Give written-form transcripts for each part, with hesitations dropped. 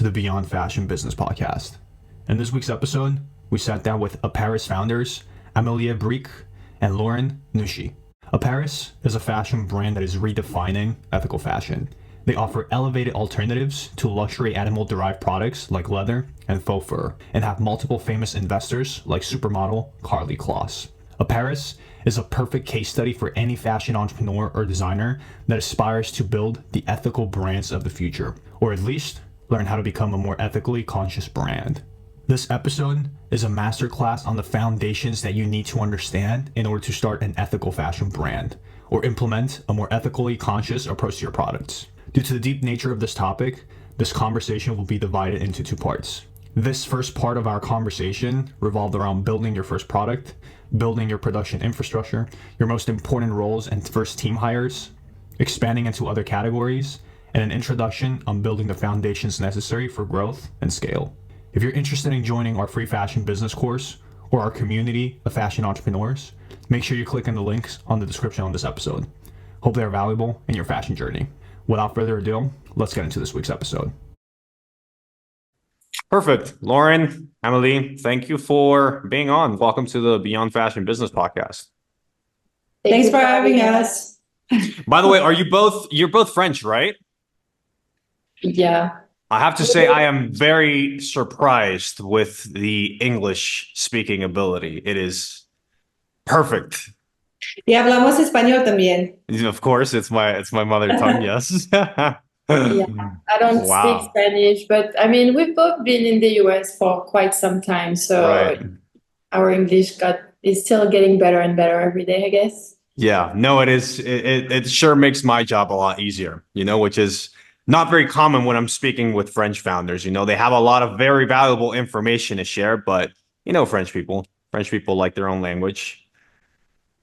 to the Beyond Fashion Business Podcast. In this week's episode, we sat down with Apparis founders Amelia Brick and Lauren Nushi. Apparis is a fashion brand that is redefining ethical fashion. They offer elevated alternatives to luxury animal-derived products like leather and faux fur, and have multiple famous investors like supermodel Karlie Kloss. Apparis is a perfect case study for any fashion entrepreneur or designer that aspires to build the ethical brands of the future, or at least learn how to become a more ethically conscious brand. This episode is a masterclass on the foundations that you need to understand in order to start an ethical fashion brand, or implement a more ethically conscious approach to your products. Due to the deep nature of this topic, this conversation will be divided into two parts. This first part of our conversation revolved around building your first product, building your production infrastructure, your most important roles and first team hires, expanding into other categories, and an introduction on building the foundations necessary for growth and scale. If you're interested in joining our free fashion business course or our community of fashion entrepreneurs, make sure you click on the links on the description on this episode. Hope they are valuable in your fashion journey. Without further ado, let's get into this week's episode. Perfect. Lauren, Emily, thank you for being on. Welcome to the Beyond Fashion Business Podcast. Thanks for having us. By the way, you're both French, right? Yeah. I have to say, I am very surprised with the English speaking ability. It is perfect. Y hablamos español también. Of course, it's my mother tongue, yes. Yeah, I don't speak Spanish, but I mean, we've both been in the US for quite some time, so our English is still getting better and better every day, I guess. Yeah, no, it is. It sure makes my job a lot easier, which is not very common when I'm speaking with French founders. They have a lot of very valuable information to share, but French people like their own language.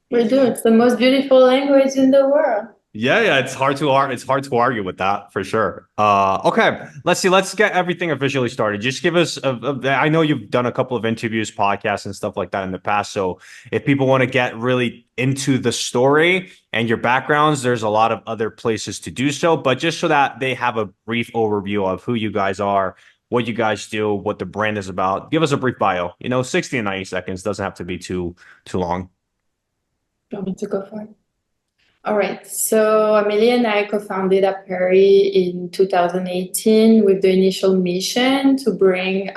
We do. It's the most beautiful language in the world. Yeah, it's hard to argue with that for sure. Okay, let's get everything officially started. Just give us I know you've done a couple of interviews, podcasts, and stuff like that in the past. So if people want to get really into the story and your backgrounds, there's a lot of other places to do so. But just so that they have a brief overview of who you guys are, what you guys do, what the brand is about, give us a brief bio. 60 and 90 seconds, doesn't have to be too long. Do you want me to go for it? All right. So Amelia and I co-founded Apparis in 2018 with the initial mission to bring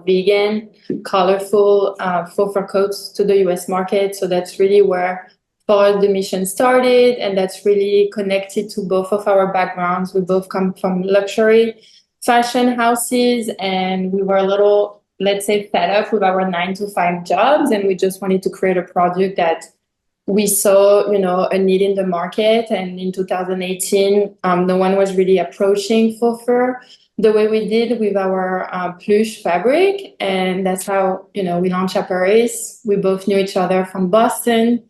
vegan, colorful faux fur coats to the US market. So that's really where the mission started. And that's really connected to both of our backgrounds. We both come from luxury fashion houses, and we were a little, let's say, fed up with our 9-to-5 jobs. And we just wanted to create a product that we saw, a need in the market. And in 2018, no one was really approaching faux fur the way we did with our plush fabric. And that's how, we launched Apparis. We both knew each other from Boston.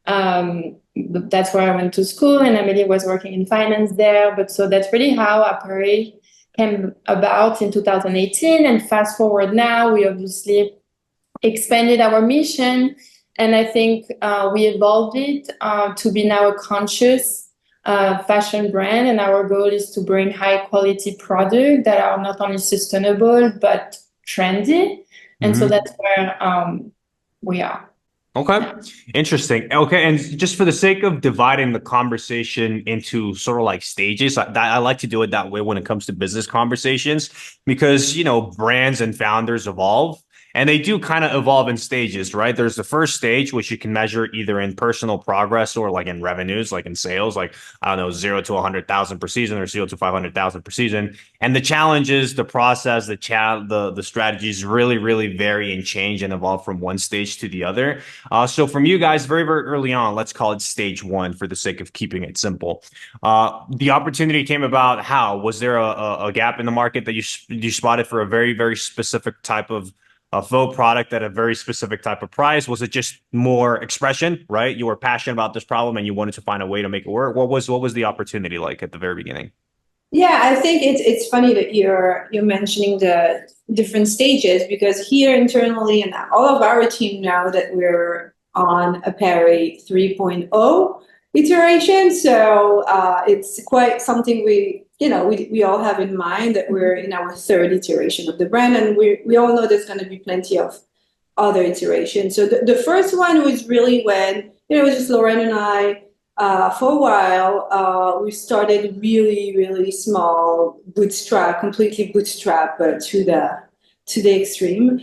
That's where I went to school, and Emily was working in finance there. But so that's really how Apparis came about in 2018. And fast forward now, we obviously expanded our mission. And I think we evolved it to be now a conscious fashion brand. And our goal is to bring high quality products that are not only sustainable, but trendy. And so that's where we are. Okay, interesting. Okay, and just for the sake of dividing the conversation into sort of like stages, I like to do it that way when it comes to business conversations, because, brands and founders evolve. And they do kind of evolve in stages, right? There's the first stage, which you can measure either in personal progress or like in revenues, like in sales, like, I don't know, 0 to 100,000 per season or 0 to 500,000 per season. And the challenges, the process, the strategies really, really vary and change and evolve from one stage to the other. So from you guys, very, very early on, let's call it stage one for the sake of keeping it simple. The opportunity came about how? Was there a gap in the market that you spotted for a very, very specific type of a faux product at a very specific type of price? Was it just more expression, right? You were passionate about this problem and you wanted to find a way to make it work. What was the opportunity like at the very beginning? Yeah, I think it's funny that you're mentioning the different stages, because here internally and all of our team know that we're on Apparis 3.0 iteration. So it's quite something we we all have in mind that we're in our third iteration of the brand, and we all know there's going to be plenty of other iterations. So the first one was really when, it was just Lauren and I, for a while. We started really, really small, completely bootstrap, to the extreme.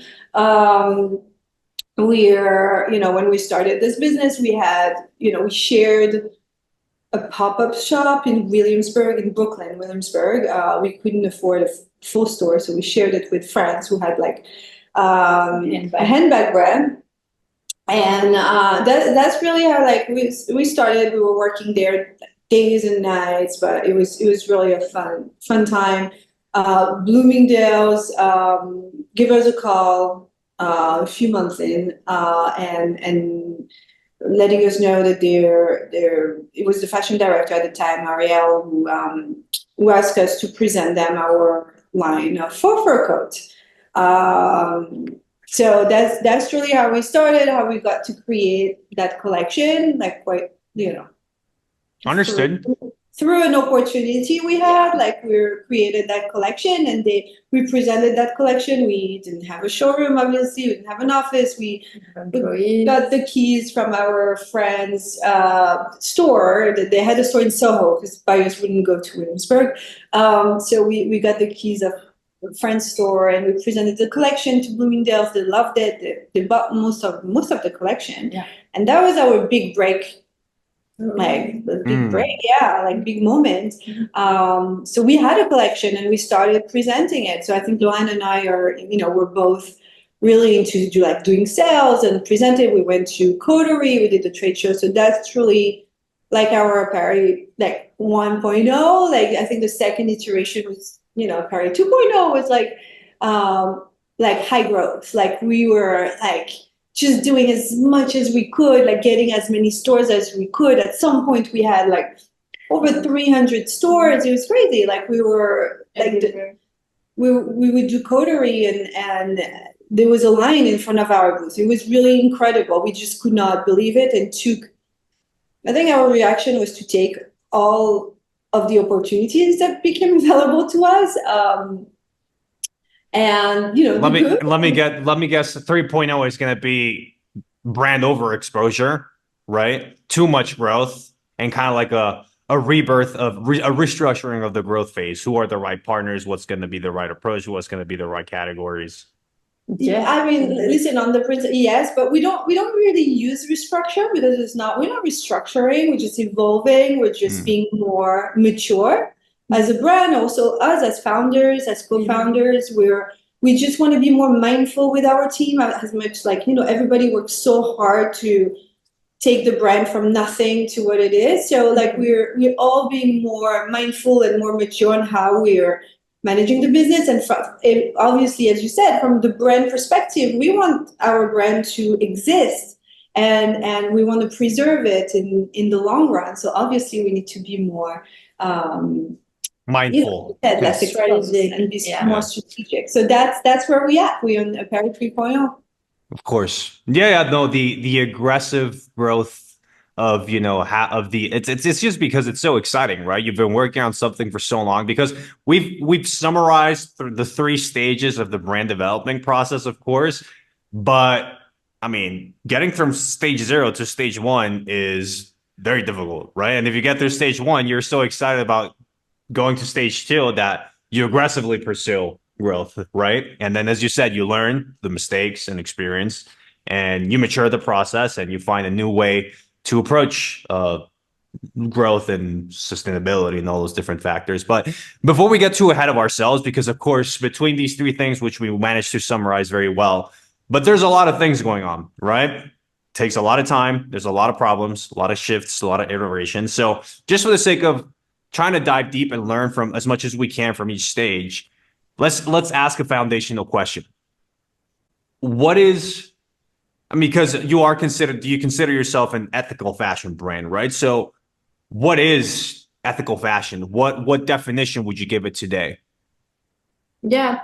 When we started this business, we shared a pop-up shop in Williamsburg. We couldn't afford a full store, so we shared it with friends who had like a handbag brand. And that's really how we started. We were working there days and nights, but it was really a fun time. Bloomingdale's give us a call a few months in, and letting us know that it was the fashion director at the time, Ariel, who asked us to present them our line of faux fur coats. So that's really how we started, how we got to create that collection, Understood. Through an opportunity we had, we created that collection, and we presented that collection. We didn't have a showroom, obviously. We didn't have an office. We got the keys from our friend's store. They had a store in Soho because buyers wouldn't go to Williamsburg. So we got the keys of a friend's store, and we presented the collection to Bloomingdale's. They loved it. They bought most of the collection. Yeah. And that was our big break. Big moment. So we had a collection and we started presenting it. So I think Joanne and I we're both really into doing sales and presenting. We went to Coterie, we did the trade show. So that's truly our Apparis 1.0. I think the second iteration was, Apparis 2.0 was high growth. We were just doing as much as we could, getting as many stores as we could. At some point, we had over 300 stores. It was crazy. We were we would do Coterie, and there was a line in front of our booth. It was really incredible. We just could not believe it, and I think our reaction was to take all of the opportunities that became available to us. And let me guess, 3.0 is going to be brand overexposure, right? Too much growth, and kind of a rebirth of a restructuring of the growth phase. Who are the right partners? What's going to be the right approach? What's going to be the right categories? Yeah, I mean, listen, on the principle, yes, but we don't really use restructure, because we're not restructuring. We're just evolving. We're just being more mature as a brand. Also, us as founders, as co-founders, we just want to be more mindful with our team. As much everybody works so hard to take the brand from nothing to what it is. So we're all being more mindful and more mature on how we're managing the business. And obviously, as you said, from the brand perspective, we want our brand to exist, and we want to preserve it in the long run. So obviously, we need to be more mindful, less strategic, and be more strategic. So that's where we at. We're on Apparis 3.0. Of course, no, the aggressive growth of it's just because it's so exciting, right? You've been working on something for so long, because we've summarized the 3 stages of the brand development process, of course, but I mean, getting from stage 0 to stage 1 is very difficult, right? And if you get through stage 1, you're so excited about going to stage 2 that you aggressively pursue growth, right? And then, as you said, you learn the mistakes and experience, and you mature the process, and you find a new way to approach growth and sustainability and all those different factors. But before we get too ahead of ourselves, because of course, between these 3 things, which we managed to summarize very well, but there's a lot of things going on, right? Takes a lot of time. There's a lot of problems, a lot of shifts, a lot of iterations. So just for the sake of trying to dive deep and learn from as much as we can from each stage, let's ask a foundational question. Because do you consider yourself an ethical fashion brand, right? So what is ethical fashion? What definition would you give it today? Yeah.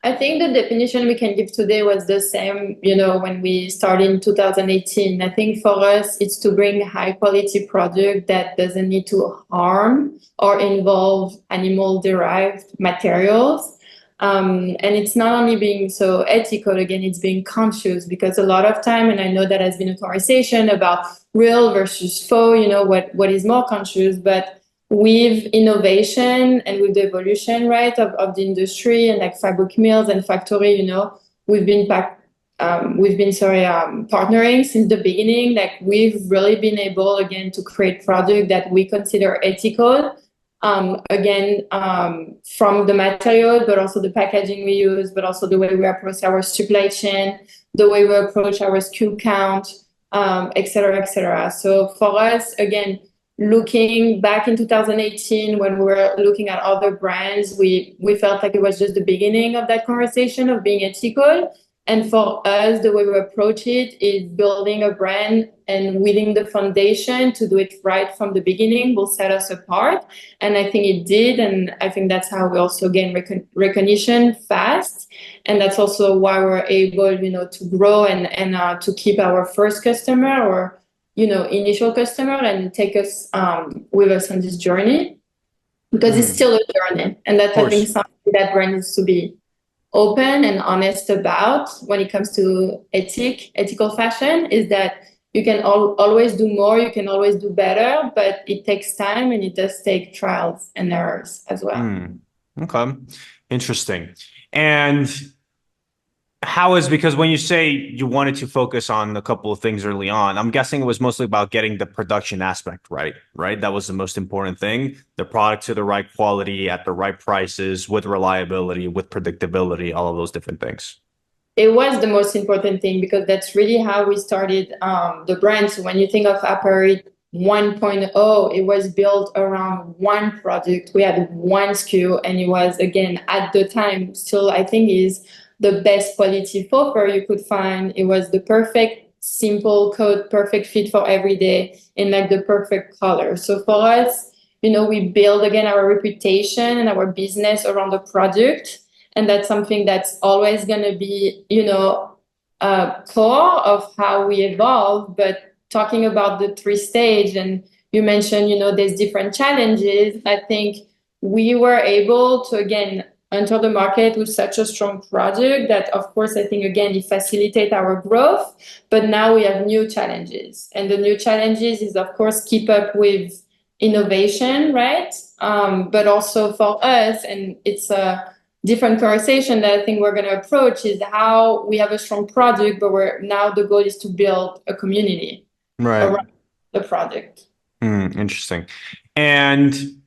I think the definition we can give today was the same, when we started in 2018. I think for us, it's to bring high quality product that doesn't need to harm or involve animal derived materials. And it's not only being so ethical, again, it's being conscious, because a lot of time, and I know that has been a conversation about real versus faux, what is more conscious, but with innovation and with the evolution, right, of the industry, and like fabric mills and factory, we've been partnering since the beginning. Like, we've really been able, again, to create product that we consider ethical. From the material, but also the packaging we use, but also the way we approach our supply chain, the way we approach our SKU count, et cetera, et cetera. So for us, again, looking back in 2018, when we were looking at other brands, we felt like it was just the beginning of that conversation of being ethical. And for us, the way we approach it is building a brand, and within the foundation to do it right from the beginning will set us apart. And I think it did. And I think that's how we also gain recognition fast. And that's also why we're able, to grow and to keep our first customer, or, initial customer, and take us with us on this journey, because it's still a journey. And that's, I think, something that brand needs to be open and honest about when it comes to ethical fashion, is that you can always do more, you can always do better, but it takes time, and it does take trials and errors as well. Okay, interesting. And because when you say you wanted to focus on a couple of things early on, I'm guessing it was mostly about getting the production aspect right? That was the most important thing. The product to the right quality at the right prices, with reliability, with predictability, all of those different things. It was the most important thing, because that's really how we started the brand. So when you think of Apparis 1.0, it was built around one product. We had one SKU, and it was, again, at the time, still, I think, is the best quality faux fur you could find. It was the perfect, simple coat, perfect fit for every day, in like the perfect color. So for us, we build, again, our reputation and our business around the product. And that's something that's always going to be, core of how we evolve. But talking about the 3-stage, and you mentioned, there's different challenges. I think we were able to, again, enter the market with such a strong product that, of course, I think, again, it facilitates our growth. But now we have new challenges. And the new challenges is, of course, keep up with innovation, right? But also for us, and it's a different conversation that I think we're going to approach, is how we have a strong product, but now the goal is to build a community around the product. Interesting. And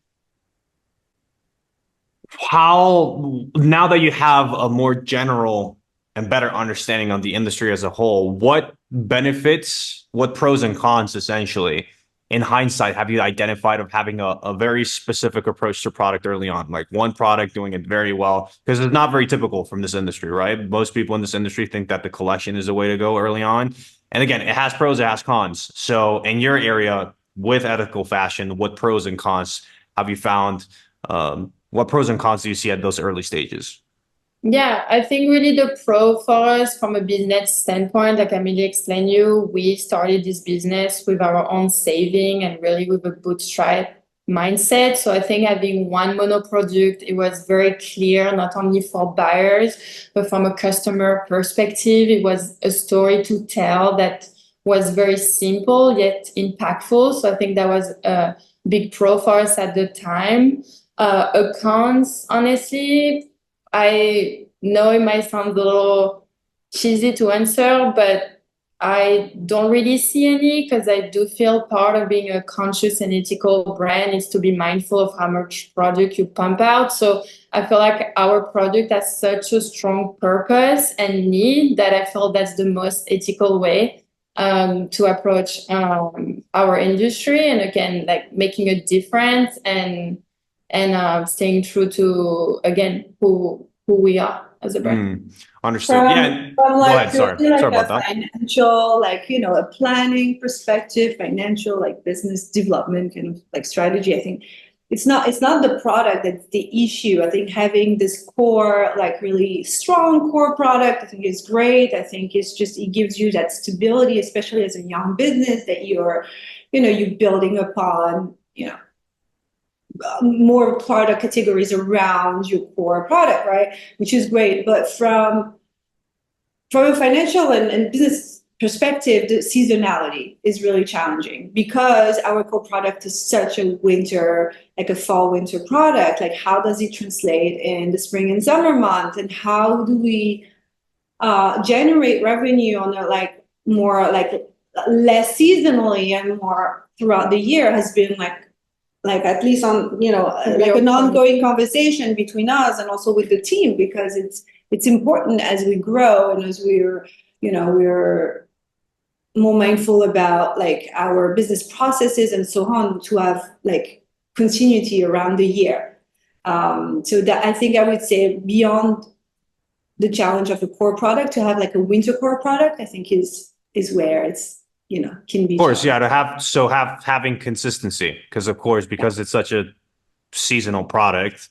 how, now that you have a more general and better understanding of the industry as a whole, what benefits, what pros and cons, essentially, in hindsight, have you identified of having a very specific approach to product early on, like one product doing it very well? Because it's not very typical from this industry, right? Most people in this industry think that the collection is the way to go early on. And again, it has pros, it has cons. So in your area with ethical fashion, what pros and cons have you found? What pros and cons do you see at those early stages? Yeah, I think really the pro for us from a business standpoint, like Amelie explained you, we started this business with our own saving and really with a bootstrap mindset. So I think having one mono product, it was very clear, not only for buyers, but from a customer perspective, it was a story to tell that was very simple yet impactful. So I think that was a big pro for us at the time. Cons, honestly, I know it might sound a little cheesy to answer, but I don't really see any, because I do feel part of being a conscious and ethical brand is to be mindful of how much product you pump out. So I feel like our product has such a strong purpose and need that I feel that's the most ethical way to approach our industry. And again, like making a difference and staying true to, again, who we are as a brand. Understood. Yeah. From Go ahead. Sorry about that. Financial, a planning perspective, financial, business development kind of strategy. I think it's not the product that's the issue. I think having this core, like really strong core product, I think is great. I think it gives you that stability, especially as a young business that you're building upon, more product categories around your core product, right? Which is great. But from a financial and business perspective, the seasonality is really challenging because our core product is such a winter, like a fall winter product. Like, how does it translate in the spring and summer month? And how do we generate revenue on a more less seasonally and more throughout the year has been like at least on like an ongoing conversation between us and also with the team, because it's important as we grow and as we're more mindful about like our business processes and so on, to have like continuity around the year. So that, I think I would say, beyond the challenge of a core product, to have like a winter core product, I think is where it's can be. Of course, yeah, having consistency, because it's such a seasonal product.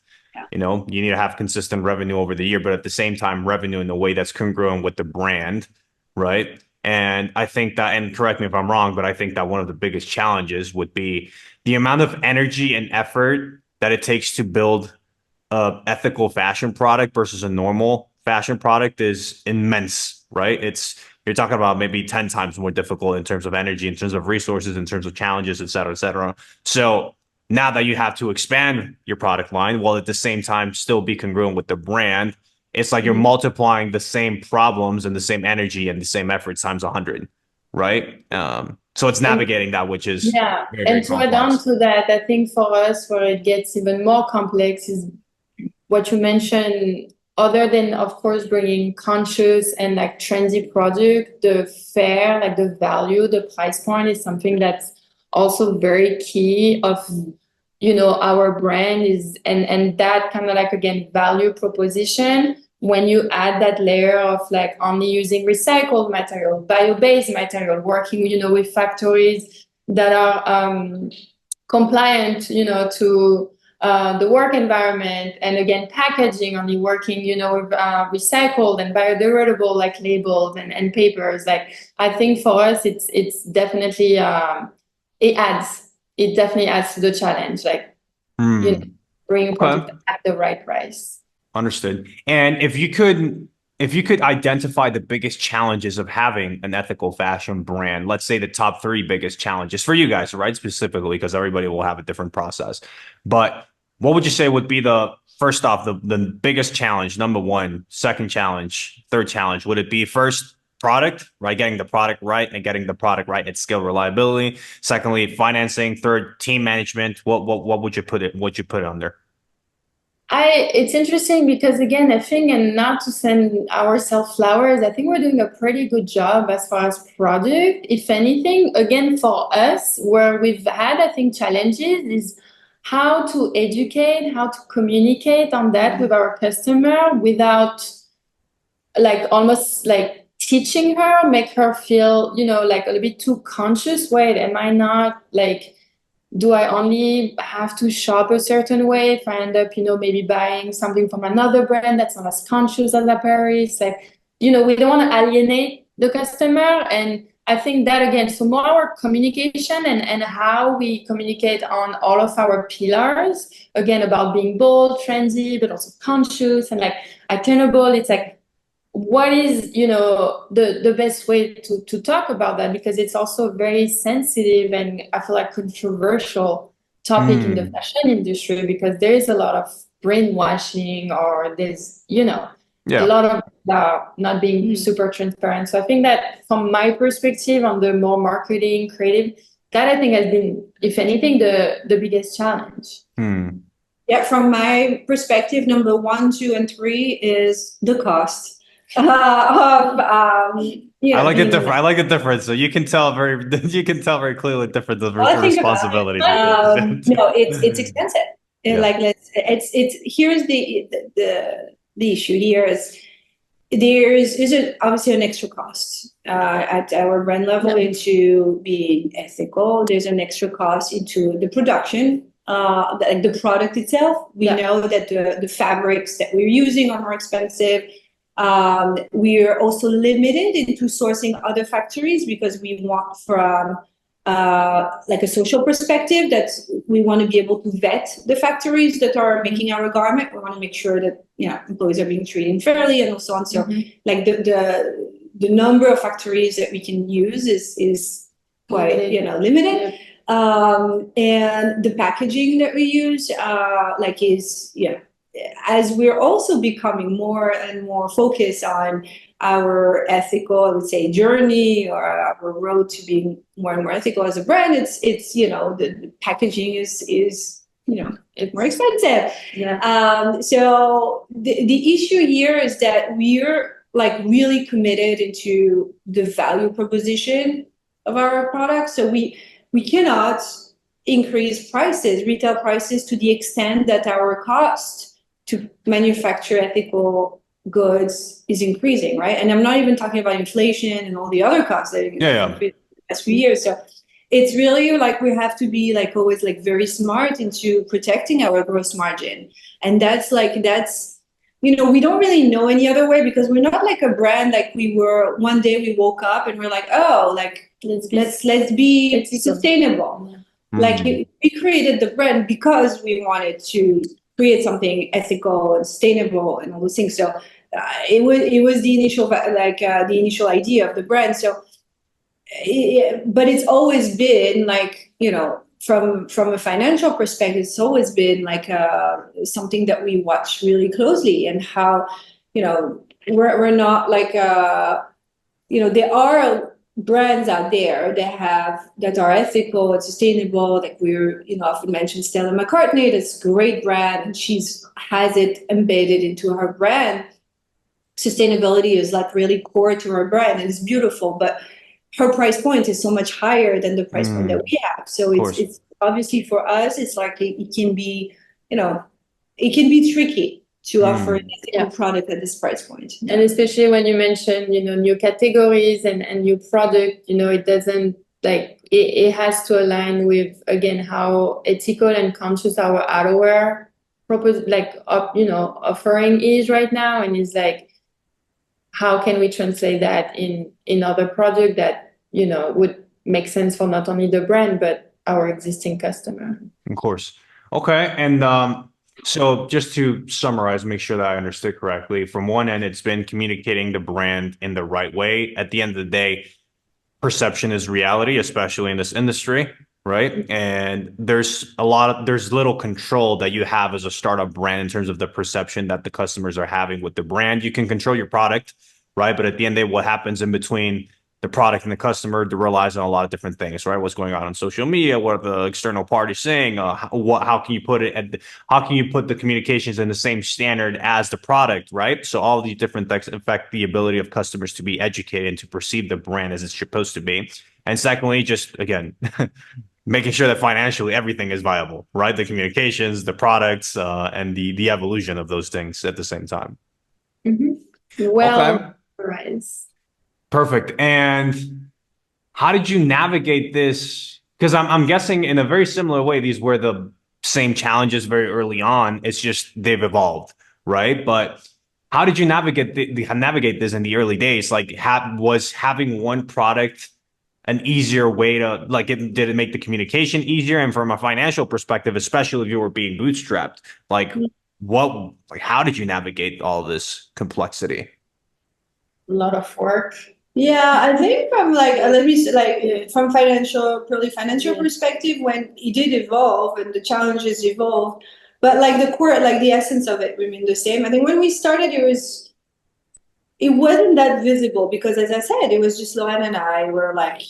You need to have consistent revenue over the year, but at the same time, revenue in a way that's congruent with the brand, right? And I think that, and correct me if I'm wrong, but I think that one of the biggest challenges would be the amount of energy and effort that it takes to build a ethical fashion product versus a normal fashion product is immense, right? You're talking about maybe 10 times more difficult in terms of energy, in terms of resources, in terms of challenges, et cetera, et cetera. So now that you have to expand your product line while at the same time still be congruent with the brand, it's like you're multiplying the same problems and the same energy and the same effort times 100, right? So it's navigating that, which is very, and to add on to that, I think for us, where it gets even more complex is what you mentioned. Other than, of course, bringing conscious and like trendy product, the fair, like the value, the price point is something that's also very key of our brand is, and that kind of like, again, value proposition. When you add that layer of like only using recycled material, bio-based material, working with factories that are compliant to the work environment, and again, packaging, only working with recycled and biodegradable like labels and papers. Like, I think for us it's definitely it definitely adds to the challenge, like bringing product at the right price. Understood. And if you could identify the biggest challenges of having an ethical fashion brand, let's say the top 3 biggest challenges for you guys, right? Specifically, because everybody will have a different process. But what would you say would be first off, the biggest challenge, number 1, second challenge, third challenge? Would it be first product, right? Getting the product right and getting the product right at scale, reliability. Secondly, financing. Third, team management. What would you put it under? It's interesting because, again, I think, and not to send ourselves flowers, I think we're doing a pretty good job as far as product. If anything, again, for us, where we've had, I think, challenges is how to educate, how to communicate on that with our customer without like almost like teaching her, make her feel, like a little bit too conscious. Wait, am I not like, do I only have to shop a certain way if I end up, maybe buying something from another brand that's not as conscious as Apparis? Like, we don't want to alienate the customer. And I think that, again, so more our communication and how we communicate on all of our pillars, again, about being bold, trendy, but also conscious and like attainable. It's like, what is the best way to talk about that, because it's also very sensitive and I feel like controversial topic in the fashion industry, because there is a lot of brainwashing, or there's a lot of not being super transparent. So I think that from my perspective, on the more marketing, creative, that I think has been, if anything, the biggest challenge. Yeah, from my perspective, number 1, 2, and 3 is the cost. I like it different. I like it different. So you can tell very clearly the difference of responsibility. No, it's expensive. Like, it's here's the issue here is there's obviously an extra cost at our brand level into being ethical. There's an extra cost into the production like the product itself. We know that the fabrics that we're using are more expensive. We are also limited into sourcing other factories because we want from like a social perspective that we want to be able to vet the factories that are making our garment. We want to make sure that employees are being treated fairly and so on. So like the number of factories that we can use is quite limited. And the packaging that we use as we're also becoming more and more focused on our ethical, I would say, journey or our road to being more and more ethical as a brand, it's the packaging is it's more expensive. So the issue here is that we're like really committed into the value proposition of our products. So we cannot increase prices, retail prices, to the extent that our cost to manufacture ethical goods is increasing, right? And I'm not even talking about inflation and all the other costs that increased in the past few years. So it's really like we have to be like always like very smart into protecting our gross margin. And that's we don't really know any other way, because we're not like a brand like we were one day we woke up and we're like, oh, like let's be sustainable. Like we created the brand because we wanted to create something ethical and sustainable and all those things. So it was the initial the initial idea of the brand. So, but it's always been like from a financial perspective, it's always been like something that we watch really closely, and how we're not like there are brands out there that are ethical and sustainable. Like we're often mention Stella McCartney. That's a great brand, and has it embedded into her brand. Sustainability is like really core to her brand, and it's beautiful, but her price point is so much higher than the price point that we have. So it's obviously for us, it's like it can be it can be tricky to offer an ethical product at this price point. And especially when you mention, new categories and new product, it doesn't like, it has to align with, again, how ethical and conscious our outerwear offering is right now. And it's like, how can we translate that in other product that, would make sense for not only the brand, but our existing customer. Of course. Okay. And, so just to summarize, make sure that I understood correctly, from one end, it's been communicating the brand in the right way. At the end of the day, perception is reality, especially in this industry, right? And there's little control that you have as a startup brand in terms of the perception that the customers are having with the brand. You can control your product, right? But at the end of the day, what happens in between the product and the customer relies on a lot of different things, right? What's going on social media, what are the external parties saying, how can you put the communications in the same standard as the product, right? So all these different things affect the ability of customers to be educated and to perceive the brand as it's supposed to be. And secondly, just again, making sure that financially everything is viable, right? The communications, the products, and the evolution of those things at the same time. Well, right. Perfect. And how did you navigate this? Because I'm guessing in a very similar way, these were the same challenges very early on. It's just they've evolved, right? But how did you navigate this in the early days? Like, was having one product an easier way to did it make the communication easier? And from a financial perspective, especially if you were being bootstrapped, how did you navigate all this complexity? A lot of work. Yeah, I think from from purely financial perspective, when it did evolve and the challenges evolved, but like the core, like the essence of it remained the same. I think when we started, it wasn't that visible, because as I said, it was just Loane and I were like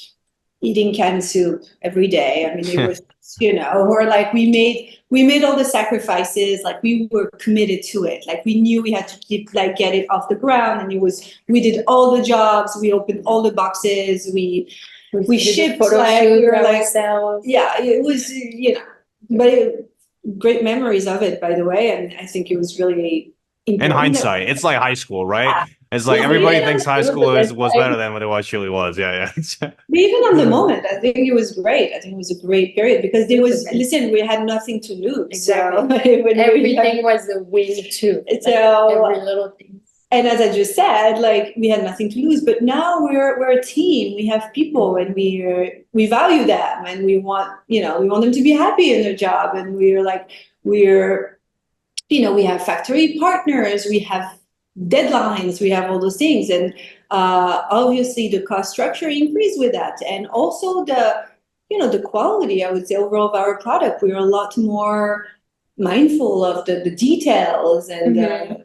eating canned soup every day. I mean, it was, or like we made all the sacrifices, like we were committed to it. Like we knew we had to get it off the ground, and we did all the jobs, we opened all the boxes, we shipped, ourselves. Yeah, it was, but great memories of it, by the way. And I think it was really In hindsight, it's like high school, right? It's like everybody thinks high school was better than what it actually was. Yeah, yeah. Even on the moment, I think it was great. I think it was a great period because there was, listen, we had nothing to lose. Exactly. So Everything was a win too. So every little thing. And as I just said, like we had nothing to lose, but now we're a team. We have people, and we value them, and we want them to be happy in their job, and we have factory partners, we have deadlines, we have all those things, and obviously the cost structure increased with that, and also the quality, I would say, overall of our product. We're a lot more mindful of the details and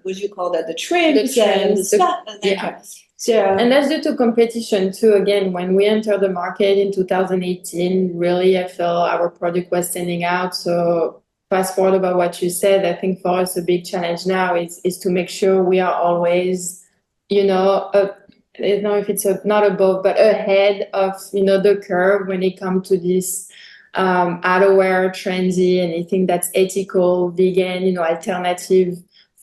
what do you call that, the trims and the stuff. Yeah. So, and that's due to competition too. Again, when we entered the market in 2018, really I felt our product was standing out. So fast forward about what you said, I think for us a big challenge now is to make sure we are always, I don't know if it's not above, but ahead of the curve when it comes to this outerwear, trendy, anything that's ethical, vegan, alternative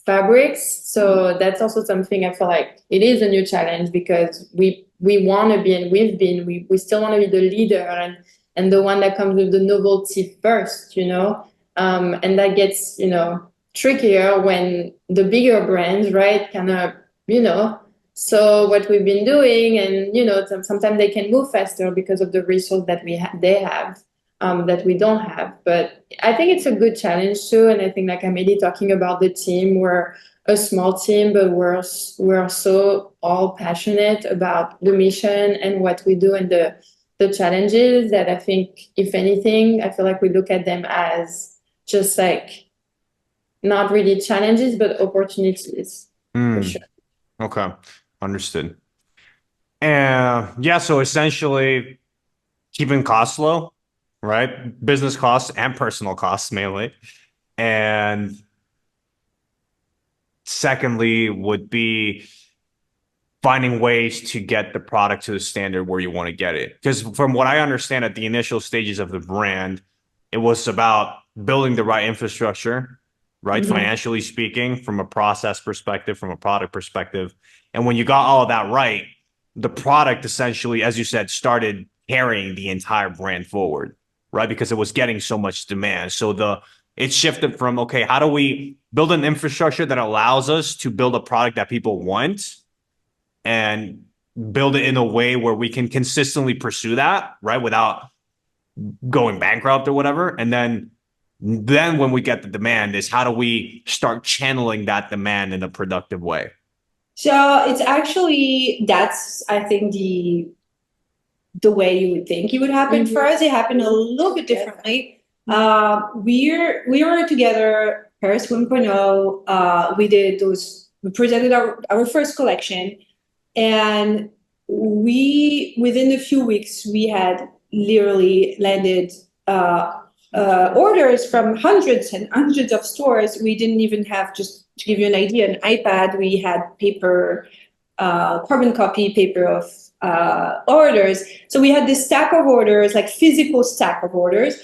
fabrics. So that's also something I feel like it is a new challenge because we want to be, and we still want to be the leader and the one that comes with the novelty first, and that gets, trickier when the bigger brands, right, kind of, so what we've been doing, and, sometimes they can move faster because of the resource that they have. That we don't have, but I think it's a good challenge too. And I think, like Amélie talking about the team, we're a small team, but we're so all passionate about the mission and what we do and the challenges that I think, if anything, I feel like we look at them as just like not really challenges, but opportunities for sure. Okay, understood. And yeah, so essentially keeping costs low. Right? Business costs and personal costs mainly. And secondly would be finding ways to get the product to the standard where you want to get it. Because from what I understand at the initial stages of the brand, it was about building the right infrastructure, right? Financially speaking, from a process perspective, from a product perspective. And when you got all of that right, the product essentially, as you said, started carrying the entire brand forward. Right, because it was getting so much demand. So it shifted from, okay, how do we build an infrastructure that allows us to build a product that people want and build it in a way where we can consistently pursue that, right, without going bankrupt or whatever. And then when we get the demand is how do we start channeling that demand in a productive way? So it's actually, that's, I think, the way you would think it would happen. For us, it happened a little bit differently. We were together, Paris 1.0. We presented our first collection, and within a few weeks, we had literally landed orders from hundreds and hundreds of stores. We didn't even have, just to give you an idea, an iPad. We had paper, carbon copy paper of orders. So we had this stack of orders, like physical stack of orders.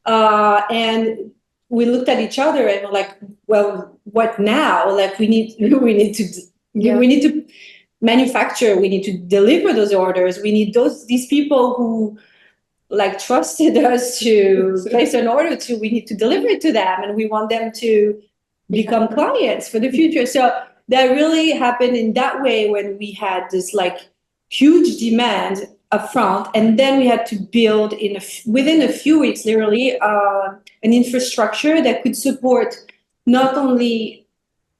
And we looked at each other and were like, well, what now? Like we need to manufacture, we need to deliver those orders. We need these people who like trusted us to place an order to, we need to deliver it to them, and we want them to become clients for the future. So that really happened in that way when we had this like huge demand upfront, and then we had to build within a few weeks, literally, an infrastructure that could support not only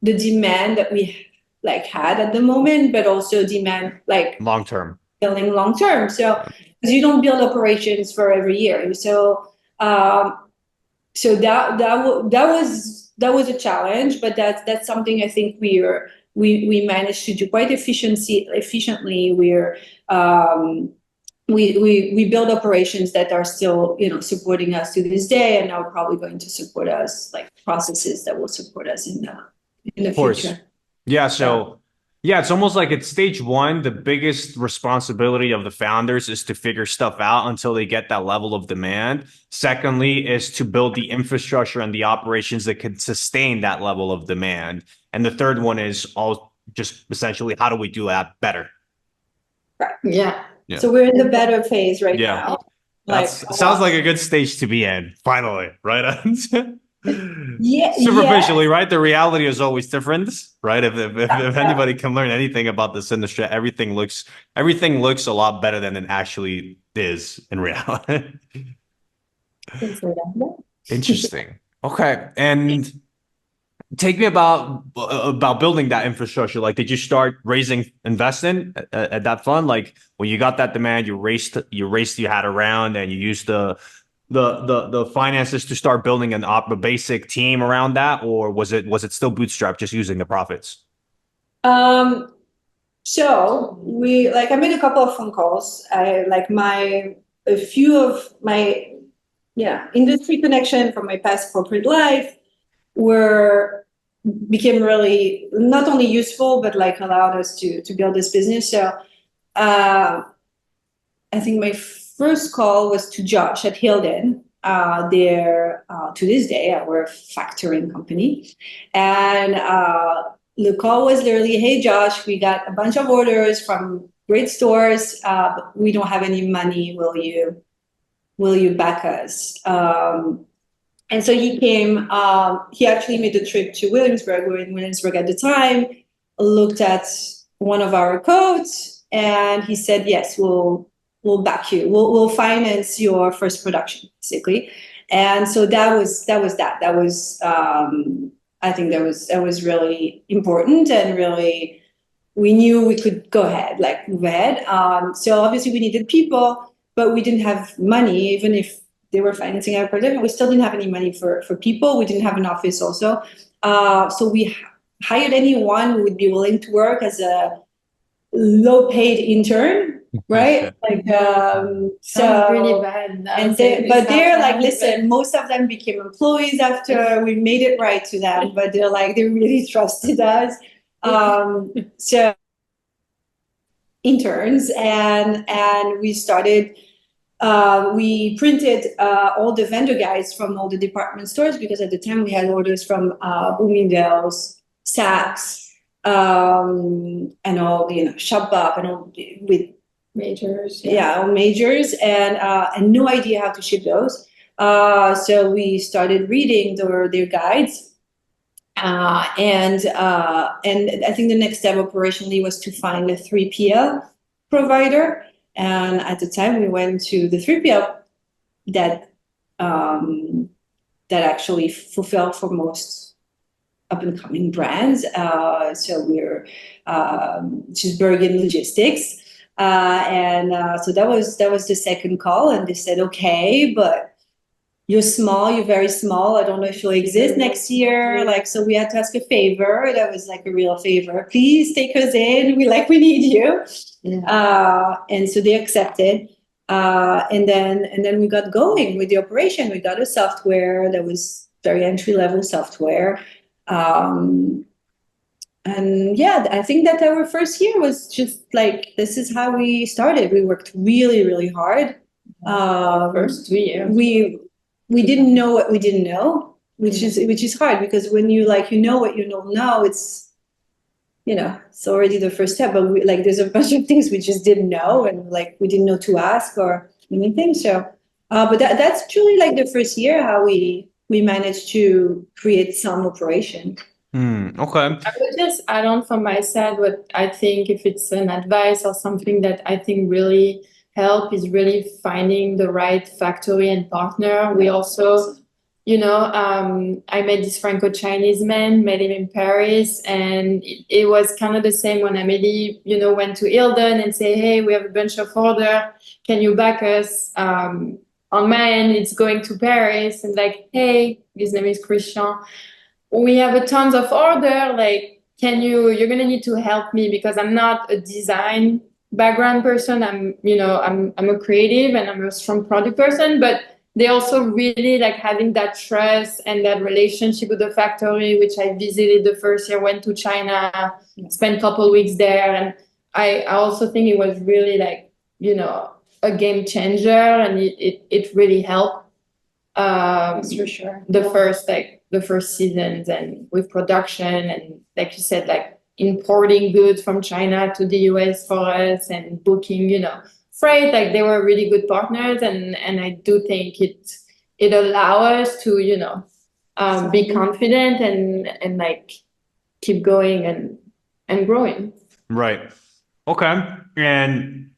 the demand that we like had at the moment, but also demand like long term, building long term. So because you don't build operations for every year, so that was a challenge, but that's something I think we managed to do quite efficiently. We build operations that are still, supporting us to this day, and are probably going to support us, like processes that will support us in the future. Yeah. So Yeah, it's almost like at stage one, the biggest responsibility of the founders is to figure stuff out until they get that level of demand. Secondly, is to build the infrastructure and the operations that can sustain that level of demand. And the third one is all just essentially how do we do that better? Right. Yeah. Yeah. So we're in the better phase right Yeah. now. That's Like, sounds like a good stage to be in, finally, right? yeah, Superficially, right? The reality is always different, right? If yeah. anybody can learn anything about this industry, everything looks a lot better than it actually is in reality. Can say that. Interesting. Okay. And take me about building that infrastructure. Like, did you start raising investment at that fund? Like when you got that demand, you had around and you used the finances to start building a basic team around that, or was it still bootstrapped, just using the profits? So I made a couple of phone calls. A few of my industry connection from my past corporate life were became really not only useful but like allowed us to build this business. So I think my first call was to Josh at Hilden. They're to this day our factoring company, and the call was literally, "Hey Josh, we got a bunch of orders from great stores, but we don't have any money. Will you back us?" And so he came. He actually made the trip to Williamsburg. We were in Williamsburg at the time. Looked at one of our codes, and he said, "Yes, we'll back you. We'll finance your first production, basically." And so that was that. That was I think that was really important, and really we knew we could go ahead, like move ahead. So obviously we needed people, but we didn't have money, even if they were financing our project. We still didn't have any money for people. We didn't have an office also. So we hired anyone who would be willing to work as a low paid intern, right? Like, Sounds really bad. and they're like, listen, most of them became employees after we made it right to them, but they're like, they really trusted us. So interns, and we started, we printed all the vendor guides from all the department stores, because at the time we had orders from Bloomingdale's, Saks, and all Shop Up and all with Majors. all majors, and no idea how to ship those. So we started reading their guides. And I think the next step operationally was to find a 3PL provider. And at the time, we went to the 3PL that actually fulfilled for most up and coming brands. So we're just Bergen Logistics, so that was the second call, and they said, "Okay, but you're small, you're very small. I don't know if you'll exist next year." Like, so we had to ask a favor. That was like a real favor. "Please take us in. We need you." Yeah. And so they accepted. And then we got going with the operation. We got a software that was very entry level software. And yeah, I think that our first year was just like, this is how we started. We worked really, really hard. First 2 years. We didn't know what we didn't know, which is hard, because when you know what you don't know, it's it's already the first step. But there's a bunch of things we just didn't know, and we didn't know to ask or anything. So, but that's truly the first year how we managed to create some operation. Okay. I would just add on from my side what I think, if it's an advice or something that I think really help, is really finding the right factory and partner. We also, I met this Franco-Chinese man, met him in Paris, and it was kind of the same when Amélie, went to Hilden and say, "Hey, we have a bunch of order. Can you back us? On my end, it's going to Paris." And "Hey, his name is Christian. We have a tons of order. You're going to need to help me, because I'm not a design background person. I'm a creative and I'm a strong product person, but they also really like having that trust and that relationship with the factory, which I visited the first year, went to China, spent a couple weeks there. And I also think it was really like, you know, a game changer, and it really helped. That's for sure. The first seasons and with production, and like you said, like importing goods from China to the US for us and booking, you know, freight. Like they were really good partners, and I do think it allow us to, you know, be confident and like keep going and growing. Right. Okay. And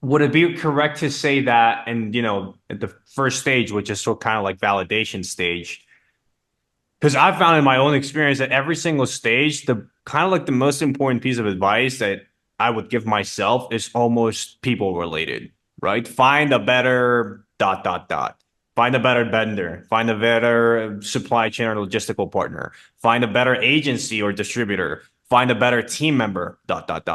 would it be correct to say that, and you know, at the first stage, which is sort of kind of like validation stage, because I've found in my own experience that every single stage, the kind of like the most important piece of advice that I would give myself is almost people related, right? Find a better ... Find a better vendor, find a better supply chain or logistical partner, find a better agency or distributor, find a better team member ...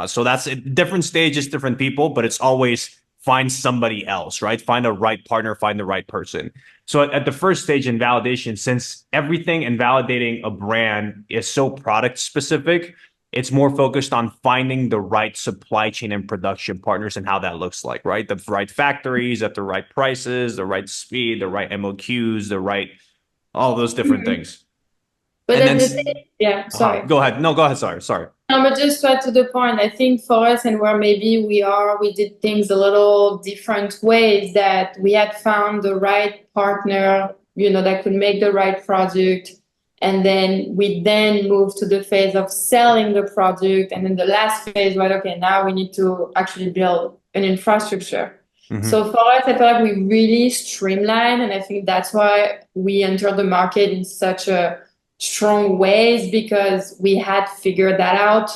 So that's different stages, different people, but it's always find somebody else, right? Find a right partner, find the right person. So at the first stage in validation, since everything in validating a brand is so product specific, it's more focused on finding the right supply chain and production partners and how that looks like, right? The right factories at the right prices, the right speed, the right MOQs, all those different things. But And then then, sorry. Go ahead. No, go ahead. Sorry. No, but just to add to the point, I think for us and where maybe we did things a little different ways, that we had found the right partner, you know, that could make the right product. And then we then moved to the phase of selling the product. And then the last phase, right, okay, now we need to actually build an infrastructure. Mm-hmm. So for us, I feel like we really streamlined. And I think that's why we entered the market in such a strong ways, because we had figured that out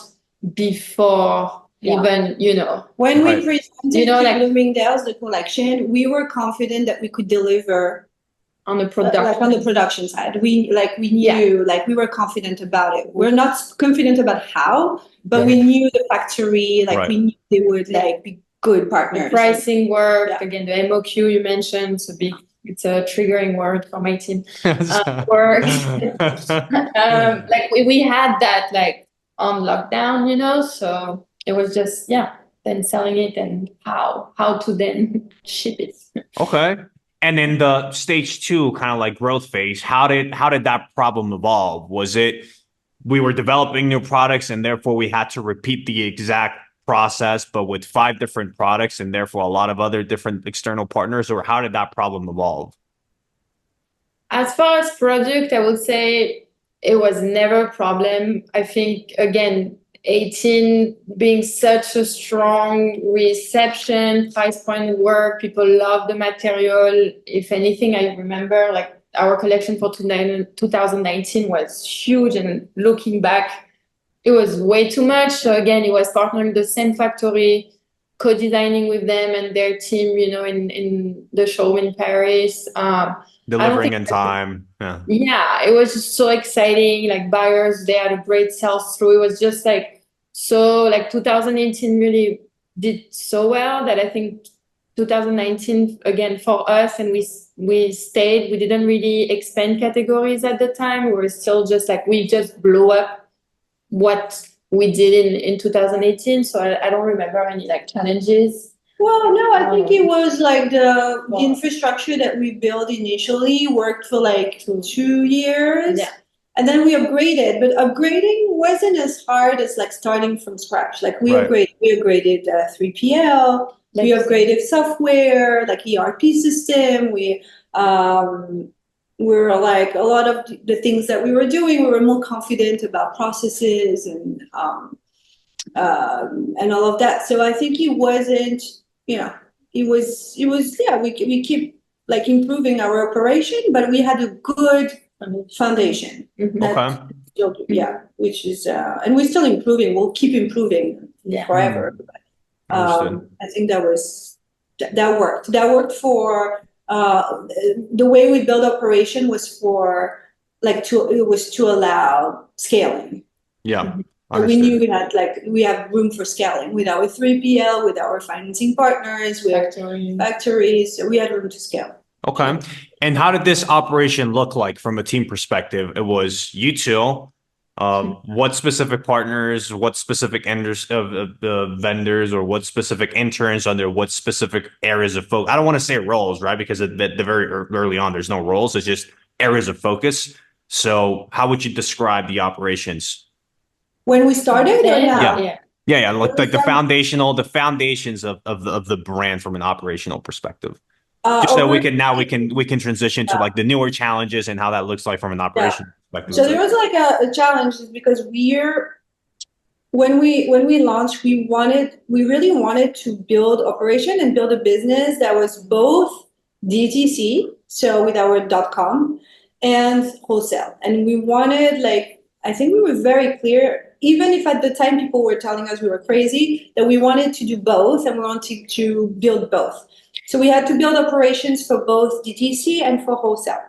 before even, you know. When we presented, you know, like Bloomingdale's, the collection, we were confident that we could deliver on the production, like on the production side. We knew, like we were confident about it. We're not confident about how, but we knew the factory, like we knew they would like be good partners. The pricing work, again, the MOQ you mentioned, it's a triggering word for my team. Works. Like we had that like on lockdown, you know, so it was just, then selling it and how to then ship it. Okay. And in the stage 2, kind of like growth phase, how did that problem evolve? Was it we were developing new products and therefore we had to repeat the exact process, but with 5 different products and therefore a lot of other different external partners, or how did that problem evolve? As far as product, I would say it was never a problem. I think, again, 18 being such a strong reception, price point work, people love the material. If anything, I remember like our collection for 2019 was huge, and looking back, it was way too much. So again, it was partnering the same factory, co-designing with them and their team, you know, in the show in Paris. Delivering in time. Yeah, it was just so exciting. Like buyers, they had a great sales through. It was just like, so like 2018 really did so well that I think 2019, again, for us, and we stayed, we didn't really expand categories at the time. We were still just like, we just blew up what we did in 2018. So I don't remember any like challenges. Well, no, I think it was like the infrastructure that we built initially worked for like 2 years. Yeah. And then we upgraded, but upgrading wasn't as hard as like starting from scratch. Like we upgraded 3PL, we upgraded software, like ERP system. We were like a lot of the things that we were doing, we were more confident about processes and all of that. So I think it wasn't, you know, it was we keep like improving our operation, but we had a good foundation. Okay. Which is and we're still improving. We'll keep improving forever. I think that worked. That worked for the way we build operation was for like to allow scaling. Yeah. So we knew we have room for scaling with our 3PL, with our financing partners, with factories. So we had room to scale. Okay. And how did this operation look like from a team perspective? It was you two. What specific partners, what specific vendors, or what specific interns under what specific areas of focus? I don't want to say roles, right? Because the very early on, there's no roles. It's just areas of focus. So how would you describe the operations? When we started, or now? Yeah. Like the foundations of the brand from an operational perspective. Just so we can transition to like the newer challenges and how that looks like from an operational perspective. So there was like a challenge because when we launched, we really wanted to build operation and build a business that was both DTC, so with our .com, and wholesale. And we wanted, like, I think we were very clear, even if at the time people were telling us we were crazy, that we wanted to do both and we wanted to build both. So we had to build operations for both DTC and for wholesale.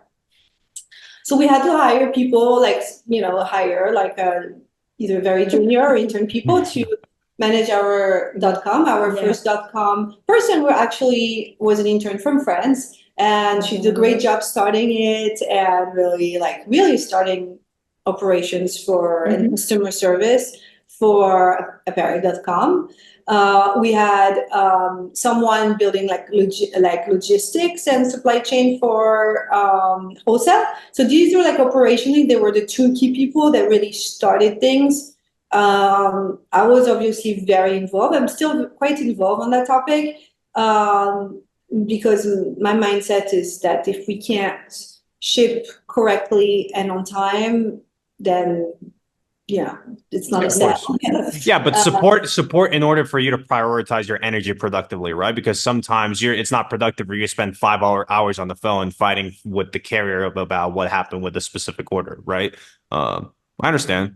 So we had to hire people, like, either very junior or intern people to manage our .com. Our first .com person was an intern from France, and she did a great job starting it and really starting operations for and customer service for Apparis.com. We had someone building logistics and supply chain for wholesale. So these were operationally, they were the two key people that really started things. I was obviously very involved. I'm still quite involved on that topic because my mindset is that if we can't ship correctly and on time, then it's not a sale. But support in order for you to prioritize your energy productively, right? Because sometimes it's not productive where you spend 5 hours on the phone fighting with the carrier about what happened with a specific order, right? I understand.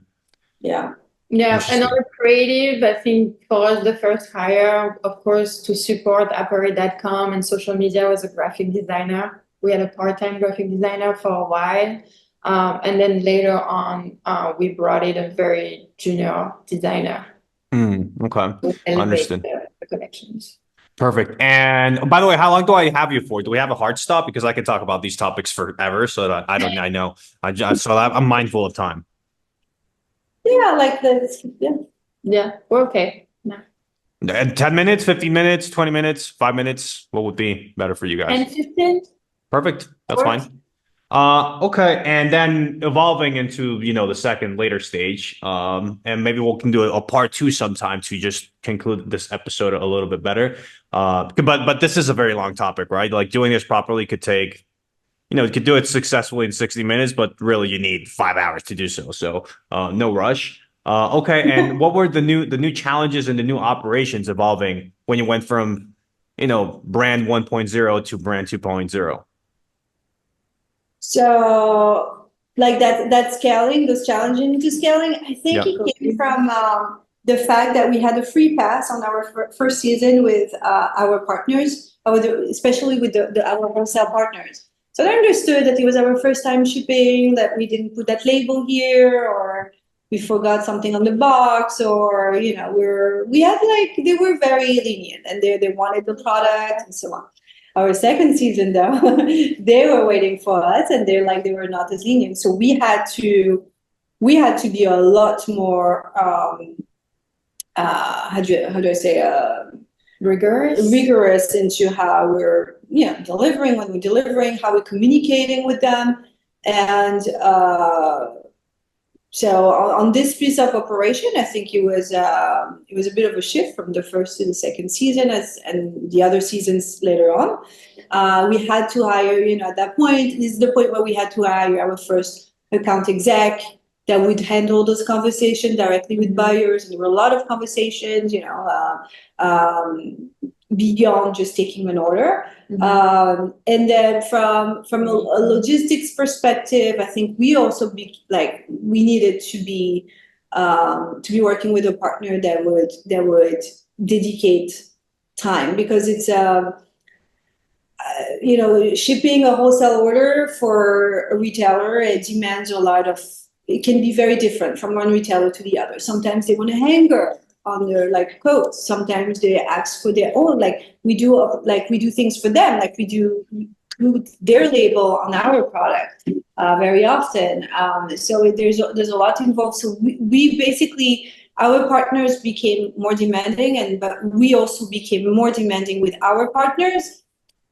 Yeah. And our creative, I think for us, the first hire, of course, to support Apparis.com and social media was a graphic designer. We had a part-time graphic designer for a while. And then later on, we brought in a very junior designer. Okay. Understood. The connections. Perfect. And by the way, how long do I have you for? Do we have a hard stop? Because I could talk about these topics forever. So that I'm mindful of time. Yeah, like this. Yeah, we're okay. No. 10 minutes, 15 minutes, 20 minutes, 5 minutes. What would be better for you guys? 10, 15. Perfect. That's fine. Okay, and then evolving into the second later stage, and maybe we can do a part 2 sometime to just conclude this episode a little bit better. But this is a very long topic, right? Like doing this properly could take, you could do it successfully in 60 minutes, but really you need 5 hours to do so. So no rush. Okay, and what were the new challenges and the new operations evolving when you went from brand 1.0 to brand 2.0? So that scaling, those challenges to scaling, I think it came from the fact that we had a free pass on our first season with our partners, especially with our wholesale partners. So they understood that it was our first time shipping, that we didn't put that label here, or we forgot something on the box, or they were very lenient and they wanted the product and so on. Our second season, though, they were waiting for us, and they were not as lenient. So we had to be a lot more rigorous into how we're delivering, when we're delivering, how we're communicating with them, and so on this piece of operation, I think it was a bit of a shift from the first to the second season, and the other seasons later on. We had to hire, at that point, this is the point where we had to hire our first account exec that would handle those conversations directly with buyers. And there were a lot of conversations, beyond just taking an order. And then from a logistics perspective, I think we also we needed to be working with a partner that would dedicate time, because it's shipping a wholesale order for a retailer, it demands it can be very different from one retailer to the other. Sometimes they want a hanger on their coats. Sometimes they ask for their own, we do things for them, we put their label on our product very often. So there's a lot involved. So we basically, our partners became more demanding, but we also became more demanding with our partners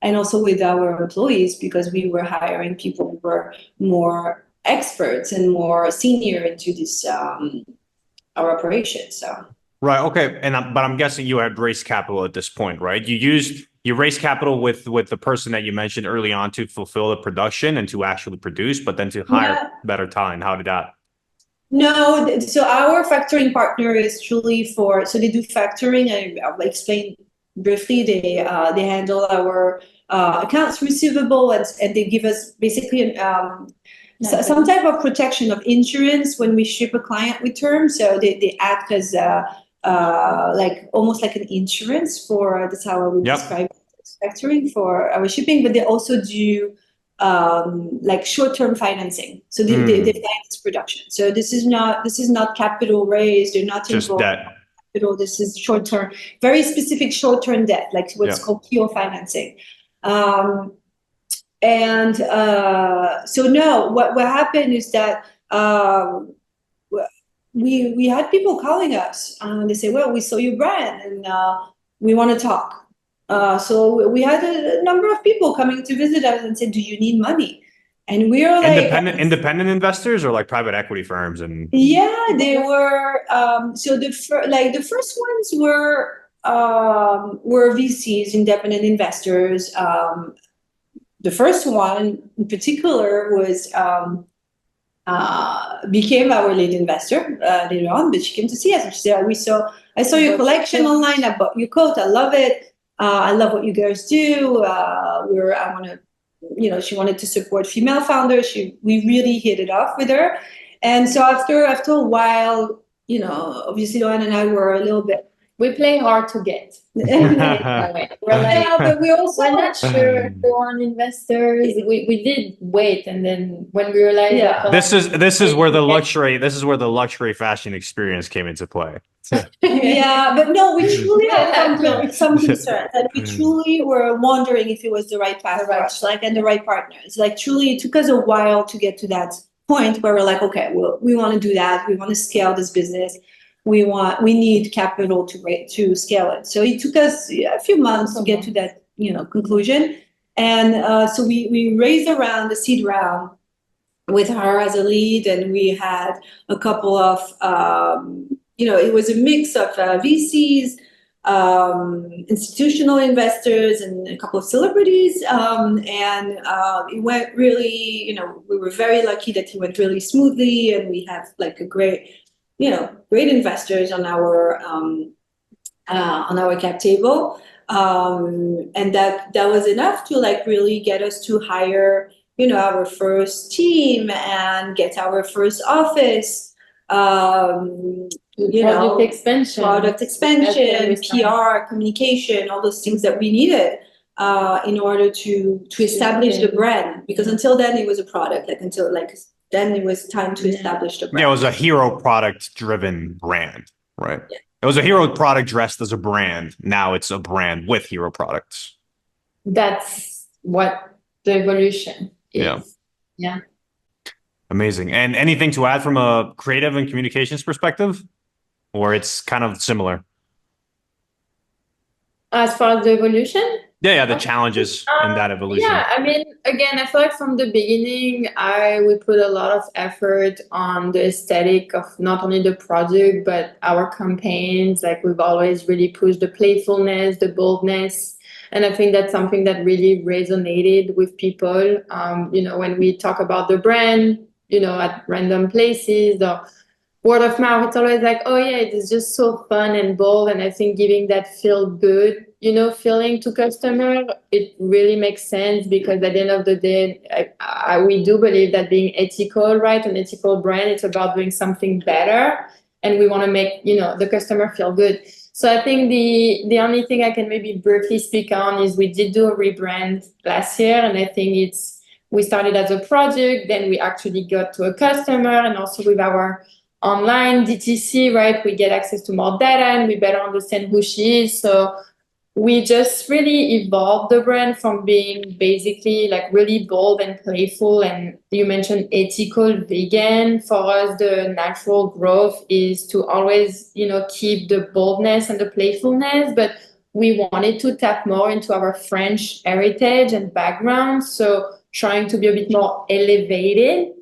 and also with our employees, because we were hiring people who were more experts and more senior into this our operations. So Right. Okay. But I'm guessing you had raised capital at this point, right? You raised capital with the person that you mentioned early on to fulfill the production and to actually produce, but then to hire better talent. How did that? No, so our factoring partner is truly so they do factoring, and I'll explain briefly. They handle our accounts receivable, and they give us basically some type of protection of insurance when we ship a client with terms. So they act as like almost like an insurance for, that's how I would describe factoring for our shipping, but they also do like short-term financing. So they finance production. So this is not capital raised. They're not just involved debt. in capital. This is short-term, very specific short-term debt, like what's called pure financing. And so no, what happened is that we had people calling us, and they say, well, we saw your brand and we want to talk. So we had a number of people coming to visit us and said, do you need money? And we were like independent investors or like private equity firms? And yeah, they were so the first ones were VCs, independent investors. The first one in particular was became our lead investor later on, but she came to see us and she said, I saw your collection online, I bought your coat, I love it. I love what you guys do. I want to, she wanted to support female founders. We really hit it off with her. And so after a while, obviously Loan and I were a little bit, we play hard to get. We're like, but we're not sure if they want investors. We did wait, and then when we realized, this is where the luxury fashion experience came into play. Yeah, but no, we truly had some concerns, and we truly were wondering if it was the right path for us, and the right partners. Like truly, it took us a while to get to that point where we're like, okay, well, we want to do that. We want to scale this business. We need capital to scale it. So it took us a few months to get to that, conclusion. And so we raised the seed round with her as a lead, and we had a couple of, it was a mix of VCs, institutional investors, and a couple of celebrities. And it went really, we were very lucky that it went really smoothly, and we have like a great investors on our cap table, and that was enough to really get us to hire our first team and get our first office. Product expansion, PR, communication, all those things that we needed in order to establish the brand. Because until then it was a product. Then it was time to establish the brand. Yeah, it was a hero product driven brand, right? Yeah. It was a hero product dressed as a brand. Now it's a brand with hero products. That's what the evolution is. Yeah. Amazing. And anything to add from a creative and communications perspective? Or it's kind of similar? As far as the evolution? Yeah, the challenges in that evolution. Yeah, I mean, again, I feel like from the beginning, we put a lot of effort on the aesthetic of not only the product, but our campaigns. Like we've always really pushed the playfulness, the boldness. And I think that's something that really resonated with people. When we talk about the brand, at random places, the word of mouth, it's always like, oh yeah, it is just so fun and bold. And I think giving that feel good, feeling to customer, it really makes sense, because at the end of the day, we do believe that being ethical, right? An ethical brand, it's about doing something better. And we want to make, the customer feel good. So I think the only thing I can maybe briefly speak on is we did do a rebrand last year. And I think we started as a project, then we actually got to a customer, and also with our online DTC, right? We get access to more data and we better understand who she is. So we just really evolved the brand from being basically like really bold and playful. And you mentioned ethical, vegan. For us, the natural growth is to always, keep the boldness and the playfulness, but we wanted to tap more into our French heritage and background. So trying to be a bit more elevated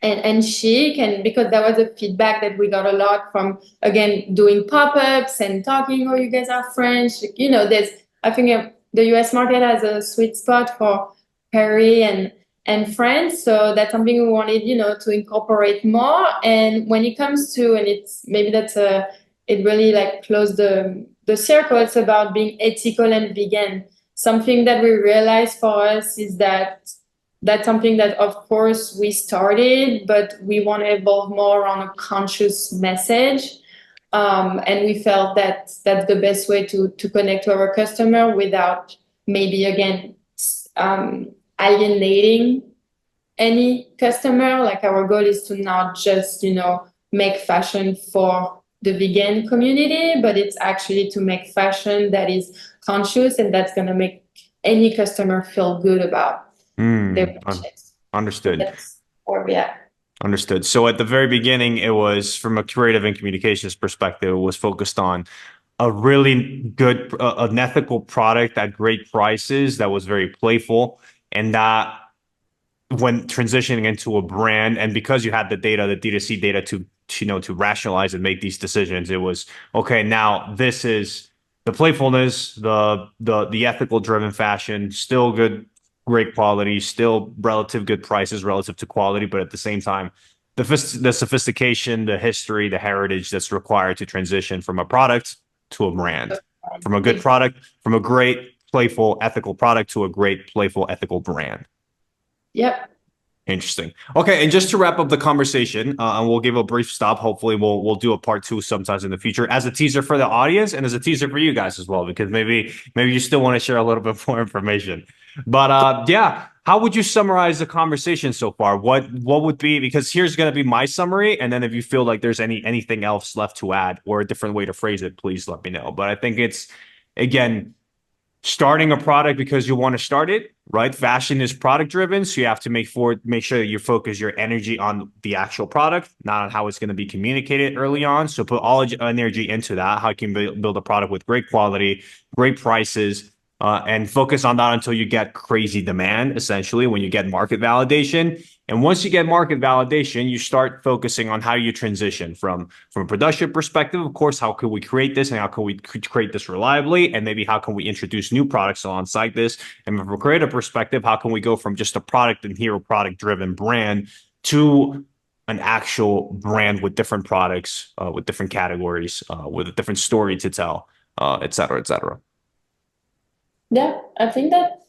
and chic, and because that was a feedback that we got a lot from, again, doing pop-ups and talking, oh, you guys are French, there's, I think, the US market has a sweet spot for Paris and France, so that's something we wanted, to incorporate more. And when it comes to, and it's maybe it really like closed the circle, it's about being ethical and vegan. Something that we realized for us is that's something that, of course, we started, but we want to evolve more on a conscious message. And we felt that that's the best way to connect to our customer without maybe, again, alienating any customer. Like, our goal is to not just, make fashion for the vegan community, but it's actually to make fashion that is conscious and that's going to make any customer feel good about their purchase. Understood. That's where we are. Understood. So at the very beginning, it was, from a creative and communications perspective, it was focused on a really good, an ethical product at great prices that was very playful, and that when transitioning into a brand, and because you had the data, the D2C data to rationalize and make these decisions, it was okay. Now this is the playfulness, the ethical driven fashion, still good, great quality, still relative good prices relative to quality, but at the same time, the sophistication, the history, the heritage that's required to transition from a product to a brand, from a good product, from a great, playful, ethical product to a great, playful, ethical brand. Yep. Interesting. Okay, and just to wrap up the conversation, and we'll give a brief stop. Hopefully, we'll do a part 2 sometimes in the future, as a teaser for the audience and as a teaser for you guys as well, because maybe you still want to share a little bit more information. But yeah, how would you summarize the conversation so far? What would be, because here's going to be my summary, and then if you feel like there's anything else left to add or a different way to phrase it, please let me know. But I think it's, again, starting a product because you want to start it, right? Fashion is product driven, so you have to make sure that you focus your energy on the actual product, not on how it's going to be communicated early on. So put all energy into that, how you can build a product with great quality, great prices, and focus on that until you get crazy demand, essentially, when you get market validation. And once you get market validation, you start focusing on how you transition from a production perspective. Of course, how can we create this and how can we create this reliably? And maybe how can we introduce new products alongside this? And from a creative perspective, how can we go from just a product and hero product driven brand to an actual brand with different products, with different categories, with a different story to tell, et cetera, et cetera. Yeah, I think that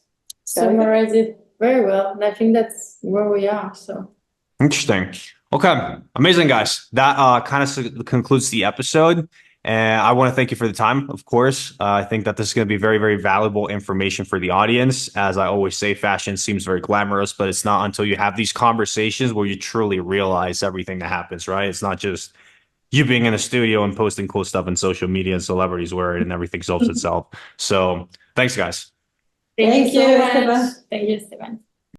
summarizes it very well. And I think that's where we are. So interesting. Okay, amazing, guys. That kind of concludes the episode. And I want to thank you for the time, of course. I think that this is going to be very, very valuable information for the audience. As I always say, fashion seems very glamorous, but it's not until you have these conversations where you truly realize everything that happens, right? It's not just you being in a studio and posting cool stuff in social media and celebrities wear it and everything solves itself. So thanks, guys. thank you so much. Esteban. Thank you, Esteban.